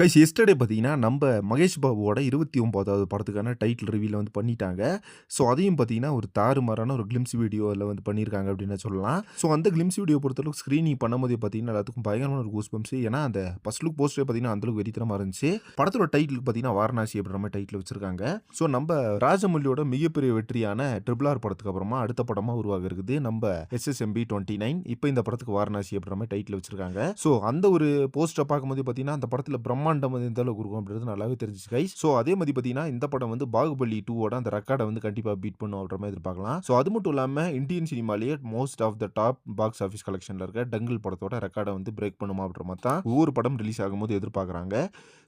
Guys yesterday பார்த்தீங்கன்னா, நம்ப மகேஷ் பாபுவோட 29வது படத்துக்கான டைட்டில் ரிவீல வந்து பண்ணிட்டாங்க. ஸோ, அதையும் பார்த்தீங்கன்னா, ஒரு தாறுமாறான ஒரு கிளிம்ஸ் வீடியோல வந்து பண்ணியிருக்காங்க அப்படின்னு சொல்லலாம். ஸோ, அந்த கிளிம்ஸ் வீடியோ பொறுத்தளவுக்கு ஸ்க்ரீனிங் பண்ணும்போதே பார்த்தீங்கன்னா, எல்லாத்துக்கும் பயங்கரமான ஒரு கூஸ் பம்ப்ஸ். ஏன்னா, அந்த ஃபர்ஸ்ட் லுக் போஸ்டரே பார்த்தீங்கன்னா, அந்த அளவுக்கு வெறித்தனமா இருந்துச்சு. படத்தோட டைட்டில் பார்த்தீங்கன்னா, வாரணாசி அப்படின்ற மாரி டைட்டில் வச்சிருக்காங்க. ஸோ, நம்ப ராஜமௌலியோட மிகப்பெரிய வெற்றியான ட்ரிபிள் ஆர் படத்துக்கு அப்புறமா அடுத்த படமா உருவாக இருக்குது. நம்ப எஸ்எஸ்எம்பி 29 இப்ப இந்த படத்துக்கு வாரணாசி அப்படின்ற மாரி டைட்டில் வச்சிருக்காங்க. ஸோ, அந்த ஒரு போஸ்டர பார்க்கும்போது பார்த்தீங்கன்னா, அந்த படத்துல பிரம்மாண்டம் வந்து எந்த அளவுக்கு இருக்கும் அப்படின்றது நல்லாவே தெரிஞ்சுச்சு கைஸ். ஸோ, அதே மாதிரி பார்த்தீங்கன்னா, இந்த படம் வந்து பாகுபலி 2வோட அந்த ரெக்கார்ட வந்து கண்டிப்பா பீட் பண்ணும் அப்படின்ற மாதிரி எதிர்பார்க்கலாம். ஸோ, அது மட்டும் இல்லாம இந்தியன் சினிமாலேயே most of the top box office கலெக்ஷன்ல இருக்க டங்கிள் படத்தோட ரெக்கார்ட வந்து பிரேக் பண்ணுமா அப்படின்ற மாதிரி தான் ஒவ்வொரு படம் ரிலீஸ் ஆகும்போது எதிர்பார்க்குறாங்க.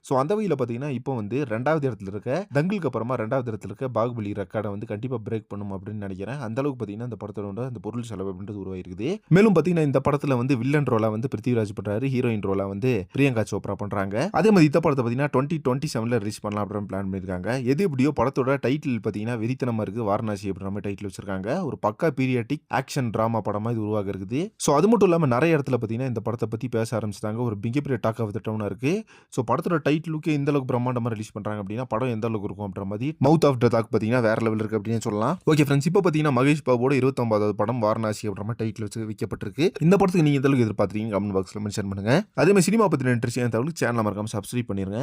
ஸோ, அந்த வகையில பார்த்தீங்கன்னா, இப்போ வந்து 2வது இடத்துல இருக்க டங்கிள்க்கு அப்புறமா 2வது இடத்துல இருக்க பாகுபலி ரெக்கார்ட வந்து கண்டிப்பா பிரேக் பண்ணும் அப்படின்னு நினைக்கிறேன். அந்த அளவுக்கு பார்த்தீங்கன்னா, இந்த படத்தோட அந்த பொருள் செலவு அப்படின்றது உருவாயிருக்குது. மேலும் பார்த்தீங்கன்னா, இந்த படத்துல வந்து வில்லன் ரோலா வந்து பிருத்திவிராஜ் பண்றாரு. ஹீரோயின் ரோலா வந்து பிரியங்கா சோப்ரா பண்றாங்க. அதே மாதிரி இந்த படத்தை பார்த்தீங்கன்னா 2027ல ரிலீஸ் பண்ணலாம் அப்படின்னு பிளான் பண்ணியிருக்காங்க. எது எப்படியோ படத்தோட டைட்டில் பார்த்தீங்கன்னா வெறித்தனமா இருக்கு. வாரணாசி அப்படின்ற மாதிரி டைட்டில் வச்சிருக்காங்க. ஒரு பக்கா பீரியாட்டிக் ஆக்ஷன் டிராமா படமா இது உருவாக இருக்குது. ஸோ, அது மட்டும் இல்லாமல் நிறைய இடத்துல பார்த்தீங்கன்னா இந்த படத்தை பற்றி பேச ஆரம்பிச்சிட்டாங்க. ஒரு மிகப்பெரிய டாக் ஆஃப் த டவுனா இருக்கு. ஸோ, படத்தோட டைட்டிலுக்கே இந்த அளவுக்கு பிரம்மாண்டமாக ரிலீஸ் பண்றாங்க அப்படின்னா படம் எந்த அளவுக்கு இருக்கும் அப்படின்ற மாதிரி மவுத் ஆஃப் த டாக் பார்த்தீங்கன்னா வேற லெவல் இருக்கு அப்படின்னு சொல்லலாம். ஓகே ஃப்ரெண்ட்ஸ், இப்போ பார்த்தீங்கன்னா மகேஷ் பாபுவோட 29வது படம் வாரணாசி அப்படின்ற மாதிரி டைட்டில் வச்சு வைக்கப்பட்டிருக்கு. இந்த படத்துக்கு நீங்க எந்த அளவுக்கு எதிர்பார்த்தீங்க கமெண்ட் பாக்ஸ்ல மென்ஷன் பண்ணுங்க. அதே மாதிரி சினிமா பத்தின இன்ட்ரெஸ்டிங்கான தகவலுக்கு சேனலை மறக்காம சப்ஸ்கிரைப் பண்ணிருங்க.